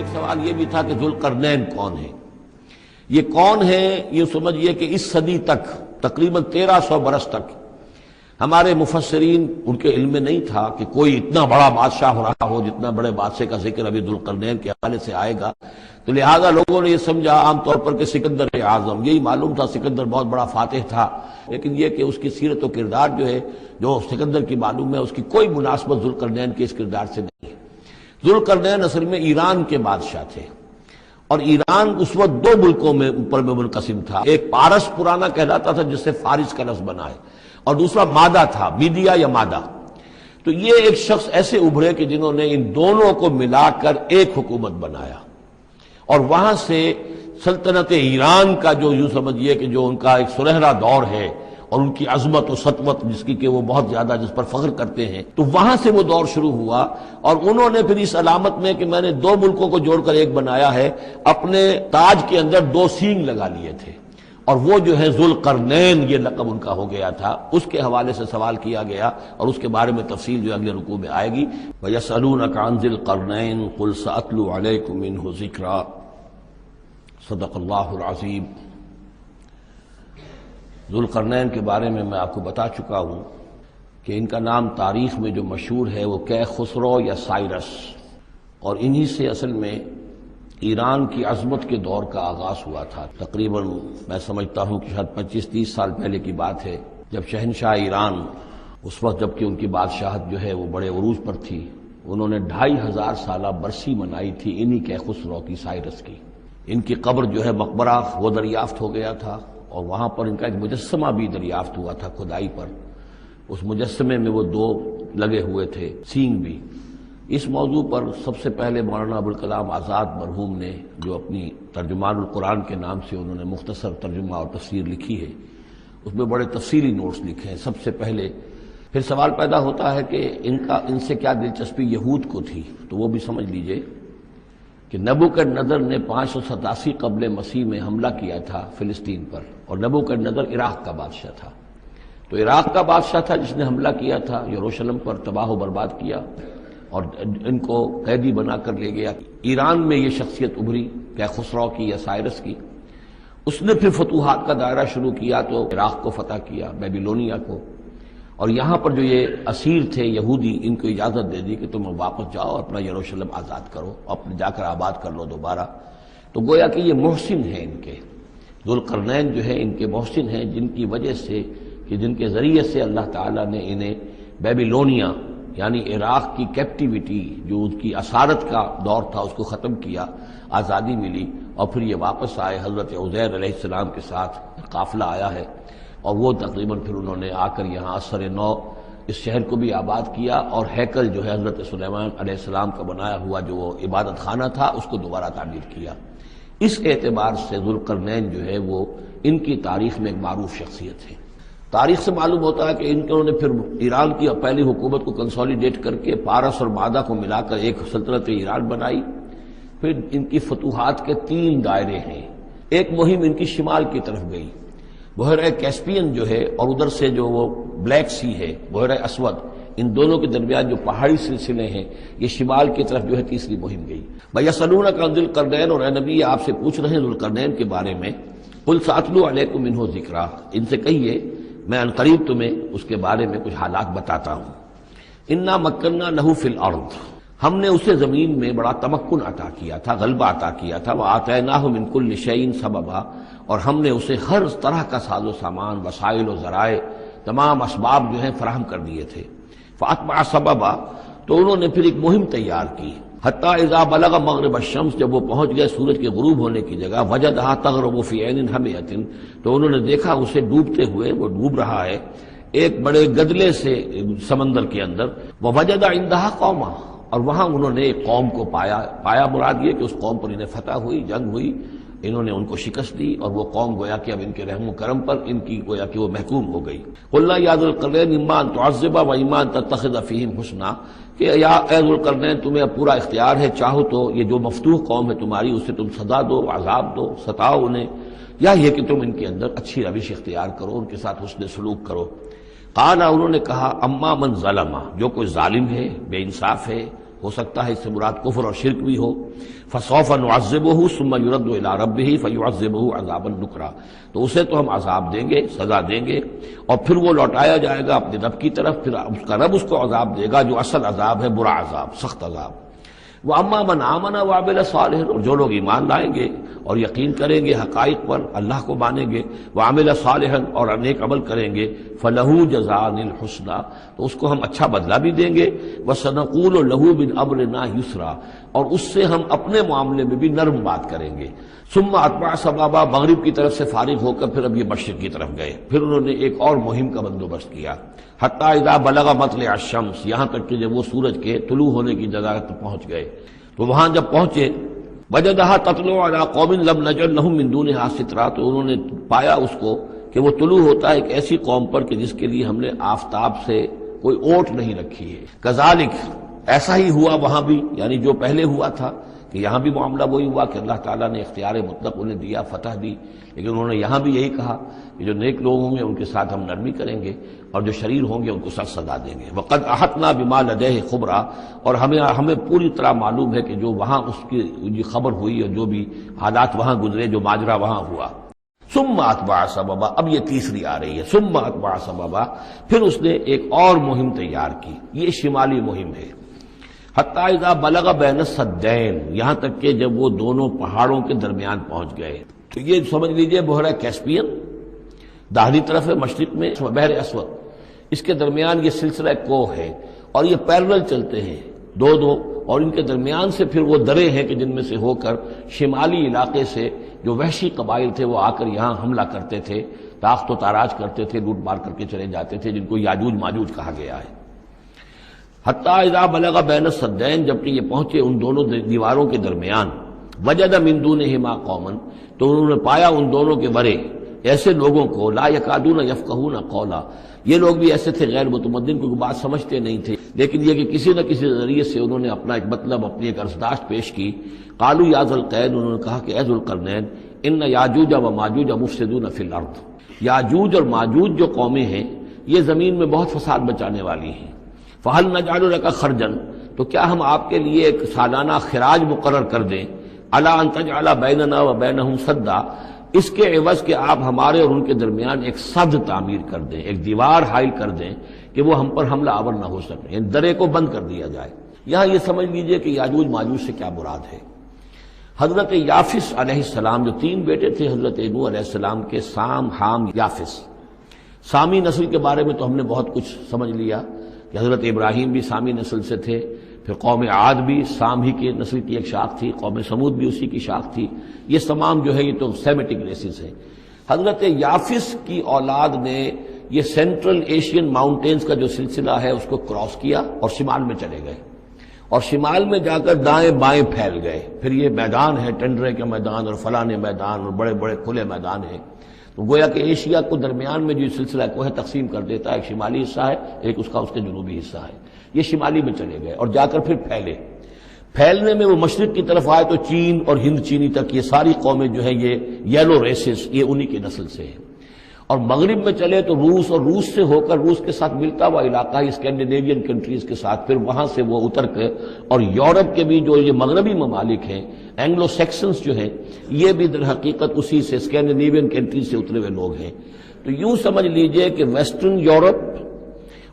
ایک سوال یہ بھی تھا کہ ذوالقرنین کون ہے؟ یہ کون ہے؟ یہ سمجھیے کہ اس صدی تک تقریباً 1300 برس تک ہمارے مفسرین ان کے علم میں نہیں تھا کہ کوئی اتنا بڑا بادشاہ ہو رہا ہو جتنا بڑے بادشاہ کا ذکر ابھی ذوالقرنین کے حوالے سے آئے گا، تو لہذا لوگوں نے یہ سمجھا عام طور پر کہ سکندر اعظم، یہی معلوم تھا سکندر بہت بڑا فاتح تھا، لیکن یہ کہ اس کی سیرت و کردار جو ہے جو سکندر کی معلوم ہے اس کی کوئی مناسبت ذوالقرنین کے اس کردار سے نہیں ہے۔ ذوالقرنین اصل میں ایران کے بادشاہ تھے، اور ایران اس وقت دو ملکوں میں اوپر میں منقسم تھا، ایک پارس پرانا کہلاتا تھا جس سے فارس کا لفظ بنا ہے، اور دوسرا مادہ تھا، میڈیا یا مادہ۔ تو یہ ایک شخص ایسے ابھرے کہ جنہوں نے ان دونوں کو ملا کر ایک حکومت بنایا، اور وہاں سے سلطنت ایران کا جو یوں سمجھیے کہ جو ان کا ایک سنہرا دور ہے اور ان کی عظمت و سطوت جس کی کہ وہ بہت زیادہ جس پر فخر کرتے ہیں، تو وہاں سے وہ دور شروع ہوا، اور انہوں نے پھر اس علامت میں کہ میں نے دو ملکوں کو جوڑ کر ایک بنایا ہے، اپنے تاج کے اندر دو سینگ لگا لیے تھے، اور وہ جو ہے ذوالقرنین یہ لقب ان کا ہو گیا تھا۔ اس کے حوالے سے سوال کیا گیا اور اس کے بارے میں تفصیل جو اگلے رکوع میں آئے گی۔ وَيَسْأَلُونَكَ عَنْ ذِي الْقَرْنَيْنِ قُلْ سَأَتْلُو عَلَيْكُم مِّنْهُ ذِكْرًا صدق اللہ العظیم۔ ذوالقرنین کے بارے میں آپ کو بتا چکا ہوں کہ ان کا نام تاریخ میں جو مشہور ہے وہ کیخسرو یا سائرس، اور انہی سے اصل میں ایران کی عظمت کے دور کا آغاز ہوا تھا۔ تقریباً میں سمجھتا ہوں کہ شاید 25-30 سال پہلے کی بات ہے، جب شہنشاہ ایران اس وقت جب کہ ان کی بادشاہت جو ہے وہ بڑے عروج پر تھی، انہوں نے 2500 سالہ برسی منائی تھی انہی کیخسرو کی، سائرس کی۔ ان کی قبر جو ہے مقبرہ وہ دریافت ہو گیا تھا، اور وہاں پر ان کا ایک مجسمہ بھی دریافت ہوا تھا کھدائی پر، اس مجسمے میں وہ دو لگے ہوئے تھے سینگ بھی۔ اس موضوع پر سب سے پہلے مولانا ابوالکلام آزاد مرحوم نے جو اپنی ترجمان القرآن کے نام سے انہوں نے مختصر ترجمہ اور تفسیر لکھی ہے، اس میں بڑے تفصیلی نوٹس لکھے ہیں۔ سب سے پہلے پھر سوال پیدا ہوتا ہے کہ ان سے کیا دلچسپی یہود کو تھی، تو وہ بھی سمجھ لیجئے کہ نبوکدنضر نے 587 قبل مسیح میں حملہ کیا تھا فلسطین پر، اور نبوکدنضر عراق کا بادشاہ تھا، تو عراق کا بادشاہ تھا جس نے حملہ کیا تھا، یروشلم پر تباہ و برباد کیا اور ان کو قیدی بنا کر لے گیا۔ ایران میں یہ شخصیت ابھری کیخسرو کی یا سائرس کی، اس نے پھر فتوحات کا دائرہ شروع کیا، تو عراق کو فتح کیا، بیبیلونیا کو، اور یہاں پر جو یہ اسیر تھے یہودی ان کو اجازت دے دی کہ تم واپس جاؤ، اپنا یروشلم آزاد کرو، اپنے جا کر آباد کر لو دوبارہ۔ تو گویا کہ یہ محسن ہیں ان کے، ذوالقرنین جو ہے ان کے محسن ہیں، جن کی وجہ سے کہ جن کے ذریعے سے اللہ تعالیٰ نے انہیں بیبیلونیا یعنی عراق کی کیپٹیوٹی جو ان کی اسارت کا دور تھا اس کو ختم کیا، آزادی ملی، اور پھر یہ واپس آئے، حضرت عزیر علیہ السلام کے ساتھ قافلہ آیا ہے، اور وہ تقریباً پھر انہوں نے آ کر یہاں اثر نو اس شہر کو بھی آباد کیا، اور ہیکل جو ہے حضرت سلیمان علیہ السلام کا بنایا ہوا جو وہ عبادت خانہ تھا اس کو دوبارہ تعمیر کیا۔ اس اعتبار سے ذوالقرنین جو ہے وہ ان کی تاریخ میں ایک معروف شخصیت ہے۔ تاریخ سے معلوم ہوتا ہے کہ انہوں نے پھر ایران کی پہلی حکومت کو کنسولیڈیٹ کر کے پارس اور مادہ کو ملا کر ایک سلطنت ایران بنائی۔ پھر ان کی فتوحات کے 3 دائرے ہیں۔ ایک مہم ان کی شمال کی طرف گئی، بحیرہ کیسپین جو ہے، اور ادھر سے جو وہ بلیک سی ہے، بحیرہ اسود، ان دونوں کے درمیان جو پہاڑی سلسلے ہیں، یہ شمال کی طرف جو ہے تیسری مہم گئی۔ وَيَسْأَلُونَكَ عَنْ ذِي الْقَرْنَيْنِ، اور اے نبی آپ سے پوچھ رہے ہیں ذوالقرنین کے بارے میں، قُلْ سَأَتْلُو عَلَيْكُم مِّنْهُ ذِكْرًا، ان سے کہیے میں عنقریب تمہیں اس کے بارے میں کچھ حالات بتاتا ہوں۔ اِنَّا مَكَّنَّا لَهُ فِي الْأَرْضِ، ہم نے اسے زمین میں بڑا تمکن عطا کیا تھا، غلبہ عطا کیا تھا، وَآتَيْنَاهُ مِن كُلِّ شَيْءٍ سَبَبًا، اور ہم نے اسے ہر طرح کا ساز و سامان، وسائل و ذرائع، تمام اسباب جو ہیں فراہم کر دیے تھے۔ فَأَتْبَعَ سَبَبًا، تو انہوں نے پھر ایک مہم تیار کی، حتیٰ اذا بلغ مغرب الشمس، جب وہ پہنچ گئے سورج کے غروب ہونے کی جگہ، وجدها تغرب في عین حمیۃ، تو انہوں نے دیکھا اسے ڈوبتے ہوئے، وہ ڈوب رہا ہے ایک بڑے گدلے سے سمندر کے اندر، ووجد عندها قوما، اور وہاں انہوں نے ایک قوم کو پایا مراد یہ کہ اس قوم پر انہیں فتح ہوئی، جنگ ہوئی، انہوں نے ان کو شکست دی، اور وہ قوم گویا کہ اب ان کے رحم و کرم پر ان کی گویا کہ وہ محکوم ہو گئی۔ قلنا یا ذوالقرنین اما ان تعذب و اما ان تتخذ فیہم حسنا، کہ یا اے ذوالقرنین تمہیں اب پورا اختیار ہے، چاہو تو یہ جو مفتوح قوم ہے تمہاری اسے تم سزا دو، عذاب دو، ستاؤ انہیں، یا یہ کہ تم ان کے اندر اچھی روش اختیار کرو، ان کے ساتھ حسن سلوک کرو۔ قال، انہوں نے کہا اما من ظلم، جو کوئی ظالم ہے، بے انصاف ہے، ہو سکتا ہے اس سے مراد کفر اور شرک بھی ہو. فسوف نعذبہ ثم یرد الی ربہ فیعذبہ عذابا نکرا، تو اسے تو ہم عذاب دیں گے، سزا دیں گے، اور پھر وہ لوٹایا جائے گا اپنے رب کی طرف، پھر اس کا رب اس کو عذاب دے گا جو اصل عذاب ہے، برا عذاب، سخت عذاب. وَأَمَّا مَنْ آمَنَ وَعَمِلَ صَالِحًا، اور جو لوگ ایمان لائیں گے اور یقین کریں گے حقائق پر، اللہ کو مانیں گے، وَعَمِلَ صَالِحًا اور نیک عمل کریں گے، فَلَهُ جَزَاءً الْحُسْنَى، تو اس کو ہم اچھا بدلہ بھی دیں گے، وَسَنَقُولُ لَهُ مِنْ أَمْرِنَا يُسْرًا، اور اس سے ہم اپنے معاملے میں بھی نرم بات کریں گے. ثم اتبع سبابا، مغرب کی طرف سے فارغ ہو کر پھر اب یہ مشرق کی طرف گئے، پھر انہوں نے ایک اور مہم کا بندوبست کیا. حتی اذا بلغ مطلع الشمس، یہاں تک کہ جب وہ سورج کے طلوع ہونے کی جگہ تک پہنچ گئے، تو وہاں جب پہنچے وجدہا تطلع علی قوم لم نجعل لهم من دونہا سترا، تو انہوں نے پایا اس کو کہ وہ طلوع ہوتا ہے ایک ایسی قوم پر کہ جس کے لیے ہم نے آفتاب سے کوئی اوٹ نہیں رکھی ہے. کذالک، ایسا ہی ہوا وہاں بھی، یعنی جو پہلے ہوا تھا کہ یہاں بھی معاملہ وہی ہوا کہ اللہ تعالیٰ نے اختیار مطلق انہیں دیا، فتح دی، لیکن انہوں نے یہاں بھی یہی کہا کہ جو نیک لوگ ہوں گے ان کے ساتھ ہم نرمی کریں گے اور جو شریر ہوں گے ان کو سخت سزا دیں گے. وقد احطنا بما لدیہ خبرا، اور ہمیں پوری طرح معلوم ہے کہ جو وہاں اس کی خبر ہوئی اور جو بھی حالات وہاں گزرے، جو ماجرا وہاں ہوا. ثم اتبع سببا، اب یہ تیسری آ رہی ہے، ثم اتبع سببا، پھر اس نے ایک اور مہم تیار کی، یہ شمالی مہم ہے. حتی اذا بلغ بین السدین، یہاں تک کہ جب وہ دونوں پہاڑوں کے درمیان پہنچ گئے، تو یہ سمجھ لیجئے بحیرہ کیسپیئن داہنی طرف ہے، مشرق میں بحر اسود، اس کے درمیان یہ سلسلہ کوہ ہے اور یہ پیرلل چلتے ہیں دو دو، اور ان کے درمیان سے پھر وہ درے ہیں کہ جن میں سے ہو کر شمالی علاقے سے جو وحشی قبائل تھے وہ آ کر یہاں حملہ کرتے تھے، تاخت و تاراج کرتے تھے، لوٹ مار کر کے چلے جاتے تھے، جن کو یاجوج ماجوج کہا گیا ہے. حتی اذا بلغ بین السدین، جبکہ یہ پہنچے ان دونوں دیواروں کے درمیان، وجد من دونہما قوما، تو انہوں نے پایا ان دونوں کے ورے ایسے لوگوں کو، لا یکادون یفقہون قولا، یہ لوگ بھی ایسے تھے غیر متمدن، کوئی بات سمجھتے نہیں تھے، لیکن یہ کہ کسی نہ کسی ذریعے سے انہوں نے اپنا ایک مطلب، اپنی ایک عرضداشت پیش کی. قالوا یا ذا القرنین، انہوں نے کہا کہ اے ذو القرنین، ان یاجوج و ماجوج مفسدون فی الارض، یاجوج اور ماجوج جو قومیں ہیں یہ زمین میں بہت فساد مچانے والی ہیں. فہل نجعل لک خرجا، تو کیا ہم آپ کے لیے ایک سالانہ خراج مقرر کر دیں، الا ان تجعل بیننا و بینہم سدا، اس کے عوض کہ آپ ہمارے اور ان کے درمیان ایک سد تعمیر کر دیں، ایک دیوار حائل کر دیں کہ وہ ہم پر حملہ آور نہ ہو سکے، یعنی درے کو بند کر دیا جائے. یہاں یہ سمجھ لیجئے کہ یاجوج ماجوج سے کیا مراد ہے. حضرت یافس علیہ السلام، جو تین بیٹے تھے حضرت نوح علیہ السلام کے، سام، حام، یافس. سامی نسل کے بارے میں تو ہم نے بہت کچھ سمجھ لیا کہ حضرت ابراہیم بھی سامی نسل سے تھے، پھر قوم عاد بھی سام ہی کی نسل کی ایک شاخ تھی، قوم سمود بھی اسی کی شاخ تھی. یہ تمام جو ہے یہ تو سیمیٹک ریسز ہیں. حضرت یافس کی اولاد نے یہ سینٹرل ایشین ماؤنٹینز کا جو سلسلہ ہے اس کو کراس کیا اور شمال میں چلے گئے، اور شمال میں جا کر دائیں بائیں پھیل گئے. پھر یہ میدان ہے، ٹنڈرے کے میدان اور فلانے میدان اور بڑے بڑے کھلے میدان ہیں. تو گویا کہ ایشیا کو درمیان میں جو سلسلہ کوہ تقسیم کر دیتا ہے، ایک شمالی حصہ ہے، ایک اس کا اس کے جنوبی حصہ ہے. یہ شمالی میں چلے گئے اور جا کر پھر پھیلے. پھیلنے میں وہ مشرق کی طرف آئے تو چین اور ہند چینی تک یہ ساری قومیں جو ہیں یہ یلو ریسز، یہ انہی کی نسل سے ہیں. اور مغرب میں چلے تو روس، اور روس سے ہو کر روس کے ساتھ ملتا ہوا علاقہ اسکینڈینیوین کنٹریز کے ساتھ، پھر وہاں سے وہ اتر کے، اور یورپ کے بھی جو یہ مغربی ممالک ہیں، اینگلو سیکسنز جو ہیں، یہ بھی در حقیقت اسی سے اسکینڈینیوین کنٹریز سے اترے ہوئے لوگ ہیں. تو یوں سمجھ لیجئے کہ ویسٹرن یورپ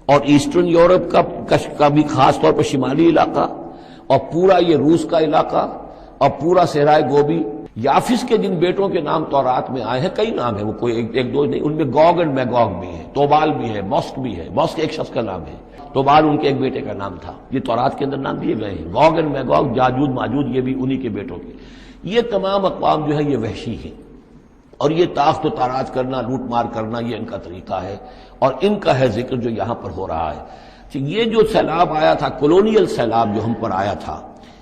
اور ایسٹرن یورپ کا بھی خاص طور پر شمالی علاقہ، اور پورا یہ روس کا علاقہ، اور پورا صحرائے گوبی. یافس کے جن بیٹوں کے نام تورات میں آئے ہیں، کئی نام ہیں، وہ کوئی ایک دو نہیں، ان میں گوگ اینڈ میگوگ بھی ہے، توبال بھی ہے، موسک بھی ہے. موسک ایک شخص کا نام ہے، توبال ان کے ایک بیٹے کا نام تھا. یہ تورات کے اندر نام دیے گئے ہیں. گوگ اینڈ میگوگ، جاجوج ماجوج، یہ بھی انہی کے بیٹوں کے. یہ تمام اقوام جو ہے یہ وحشی ہیں، اور یہ تاخت و تاراج کرنا، لوٹ مار کرنا، یہ ان کا طریقہ ہے، اور ان کا ہے ذکر جو یہاں پر ہو رہا ہے. یہ جو سیلاب آیا تھا، کولونیل سیلاب جو ہم پر آیا تھا،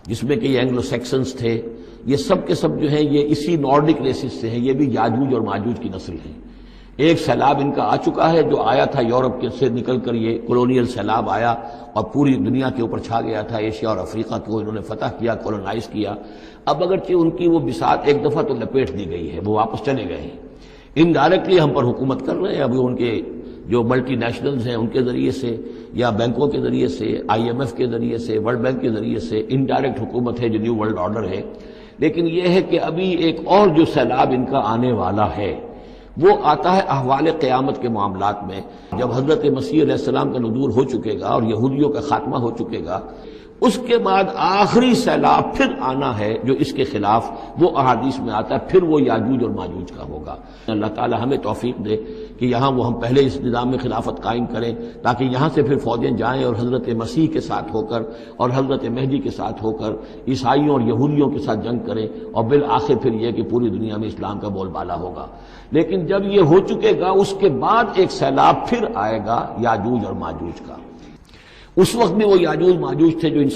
جس میں کہ یہ اینگلو سیکسنز تھے، یہ سب کے سب جو ہیں یہ اسی نارڈک ریسز سے ہیں. یہ بھی یاجوج اور ماجوج کی نسل ہیں. ایک سیلاب ان کا آ چکا ہے جو آیا تھا یورپ کے سے نکل کر، یہ کولونیل سیلاب آیا اور پوری دنیا کے اوپر چھا گیا تھا. ایشیا اور افریقہ کو انہوں نے فتح کیا، کولونائز کیا. اب اگرچہ ان کی وہ بساط ایک دفعہ تو لپیٹ دی گئی ہے، وہ واپس چلے گئے ہیں، انڈائریکٹلی ہم پر حکومت کر رہے ہیں. ابھی ان کے جو ملٹی نیشنلز ہیں ان کے ذریعے سے یا بینکوں کے ذریعے سے، IMF کے ذریعے سے، ورلڈ بینک کے ذریعے سے، انڈائریکٹ حکومت ہے جو نیو ورلڈ آرڈر ہے۔ لیکن یہ ہے کہ ابھی ایک اور جو سیلاب ان کا آنے والا ہے وہ آتا ہے احوال قیامت کے معاملات میں، جب حضرت مسیح علیہ السلام کا نزول ہو چکے گا اور یہودیوں کا خاتمہ ہو چکے گا، اس کے بعد آخری سیلاب پھر آنا ہے جو اس کے خلاف وہ احادیث میں آتا ہے، پھر وہ یاجوج اور ماجوج کا ہوگا۔ اللہ تعالی ہمیں توفیق دے کہ یہاں وہ ہم پہلے اس نظام میں خلافت قائم کریں تاکہ یہاں سے پھر فوجیں جائیں اور حضرت مسیح کے ساتھ ہو کر اور حضرت مہدی کے ساتھ ہو کر عیسائیوں اور یہودیوں کے ساتھ جنگ کریں، اور بالآخر پھر یہ کہ پوری دنیا میں اسلام کا بول بالا ہوگا۔ لیکن جب یہ ہو چکے گا اس کے بعد ایک سیلاب پھر آئے گا یاجوج اور ماجوج کا۔ اس وقت بھی وہ یاجوج ماجوج تھے جو ان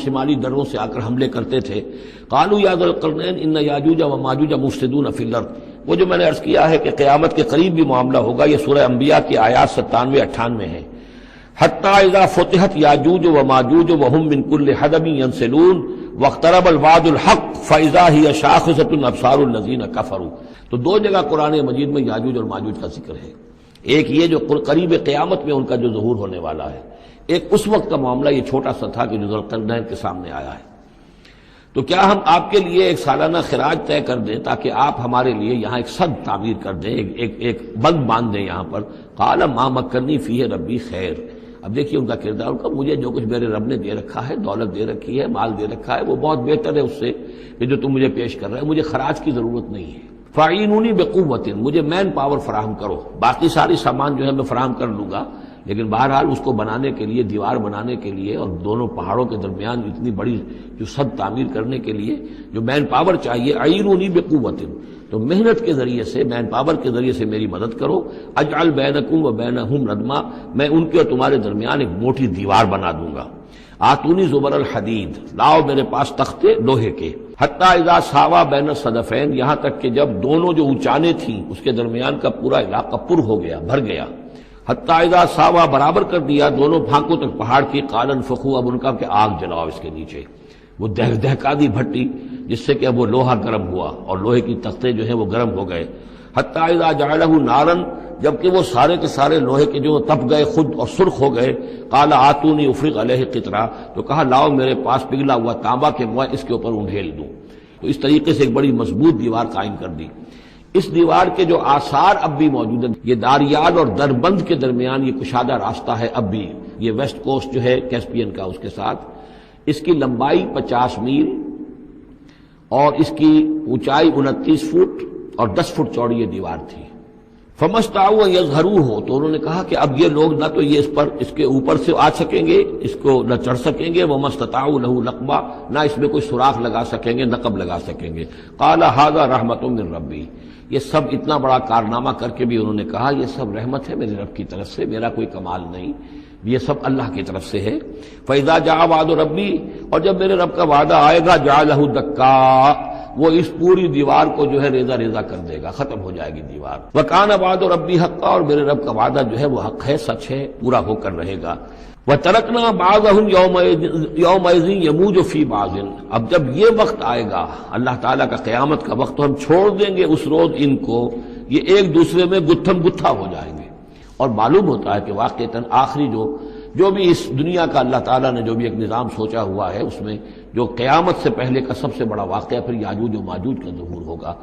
شمالی دروں سے آ کر حملے کرتے تھے۔ قالوا یا ذا القرنین ان یاجوج و ماجوج مفسدون فی الارض، وہ جو میں نے عرض کیا ہے کہ قیامت کے قریب بھی معاملہ ہوگا، یہ سورہ انبیاء کی آیات 97-98 ہیں۔ حتی اذا فتحت یاجوج و ماجوج وهم من کل حدب ینسلون واقترب الوعد الحق فاذا هی شاخصۃ ابصار الذین کفروا۔ تو دو جگہ قرآن مجید میں یاجوج اور ماجوج کا ذکر ہے، ایک یہ جو قریب قیامت میں ان کا جو ظہور ہونے والا ہے، ایک اس وقت کا معاملہ یہ چھوٹا سا تھا کہ جو ذوالقرنین کے سامنے آیا ہے۔ تو کیا ہم آپ کے لیے ایک سالانہ خراج طے کر دیں تاکہ آپ ہمارے لیے یہاں ایک سد تعمیر کر دیں، ایک بند باندھ دیں یہاں پر؟ قال ما مکنی فیہ ربی خیر۔ اب دیکھیے ان کا کردار، ان کا مجھے جو کچھ میرے رب نے دے رکھا ہے، دولت دے رکھی ہے، مال دے رکھا ہے، وہ بہت بہتر ہے اس سے کہ جو تم مجھے پیش کر رہے ہیں، مجھے خراج کی ضرورت نہیں ہے۔ فاعینونی بقوت، مجھے مین پاور فراہم کرو، باقی ساری سامان جو ہے میں فراہم کر لوں گا، لیکن بہرحال اس کو بنانے کے لیے، دیوار بنانے کے لیے اور دونوں پہاڑوں کے درمیان اتنی بڑی جو سد تعمیر کرنے کے لیے جو مین پاور چاہیے، اعینونی بقوت، تو محنت کے ذریعے سے، مین پاور کے ذریعے سے میری مدد کرو۔ اجعل بینکم و بینہم ردما، میں ان کے اور تمہارے درمیان ایک موٹی دیوار بنا دوں گا۔ آتونی زبر الحدید، لاؤ میرے پاس تختے لوہے کے۔ حتی اذا ساوا بین الصدفین، یہاں تک کہ جب دونوں جو اونچانے تھیں اس کے درمیان کا پورا علاقہ پر ہو گیا، بھر گیا۔ حتی اذا ساوا، برابر کر دیا دونوں بھانکوں تک پہاڑ کی۔ قال انفخوا، اب ان کا کہ آگ جلاؤ اس کے نیچے، وہ دہکا دی بھٹی جس سے کہ اب وہ لوہا گرم ہوا اور لوہے کی تختے جو ہیں وہ گرم ہو گئے۔ حتی اذا جعلہ نارا، جبکہ وہ سارے کے سارے لوہے کے جو تپ گئے خود اور سرخ ہو گئے۔ قال آتونی افرغ علیہ قطرہ، تو کہا لاؤ میرے پاس پگھلا ہوا تانبا کہ میں اس کے اوپر انڈھیل دوں۔ تو اس طریقے سے ایک بڑی مضبوط دیوار قائم کر دی۔ اس دیوار کے جو آثار اب بھی موجود ہیں، یہ داریال اور دربند کے درمیان یہ کشادہ راستہ ہے اب بھی، یہ ویسٹ کوسٹ جو ہے کیسپین کا، اس کے ساتھ اس کی لمبائی 50 میل اور اس کی اونچائی 29 فٹ اور 10 فٹ چوڑی یہ دیوار تھی۔ فمستطاعوا ان یظہروہ، تو انہوں نے کہا کہ اب یہ لوگ نہ تو یہ اس کے اوپر سے آ سکیں گے، اس کو نہ چڑھ سکیں گے، وما استطاعوا لہ نقبا، نہ اس میں کوئی سوراخ لگا سکیں گے، نقب لگا سکیں گے۔ قال ھذا رحمۃ من ربی، یہ سب اتنا بڑا کارنامہ کر کے بھی انہوں نے کہا یہ سب رحمت ہے میرے رب کی طرف سے، میرا کوئی کمال نہیں، یہ سب اللہ کی طرف سے ہے۔ فَإِذَا جَاءَ وَعْدُ رَبِّي، اور جب میرے رب کا وعدہ آئے گا، جَعَلَهُ دَكَّا، وہ اس پوری دیوار کو جو ہے ریزہ ریزہ کر دے گا، ختم ہو جائے گی دیوار۔ وَكَانَ وَعْدُ رَبِّي حَقًّا، اور میرے رب کا وعدہ جو ہے وہ حق ہے، سچ ہے، پورا ہو کر رہے گا۔ وَتَرَكْنَا بَعْضَهُمْ يَوْمَئِذٍ يَمُوجُ فِي بَعْضٍ، اب جب یہ وقت آئے گا اللہ تعالیٰ کا قیامت کا وقت، تو ہم چھوڑ دیں گے اس روز ان کو، یہ ایک دوسرے میں گتھم گتھا ہو جائیں گے۔ اور معلوم ہوتا ہے کہ واقعتاً آخری جو بھی اس دنیا کا اللہ تعالیٰ نے جو بھی ایک نظام سوچا ہوا ہے، اس میں جو قیامت سے پہلے کا سب سے بڑا واقعہ پھر یاجوج و ماجوج کا ظہور ہوگا۔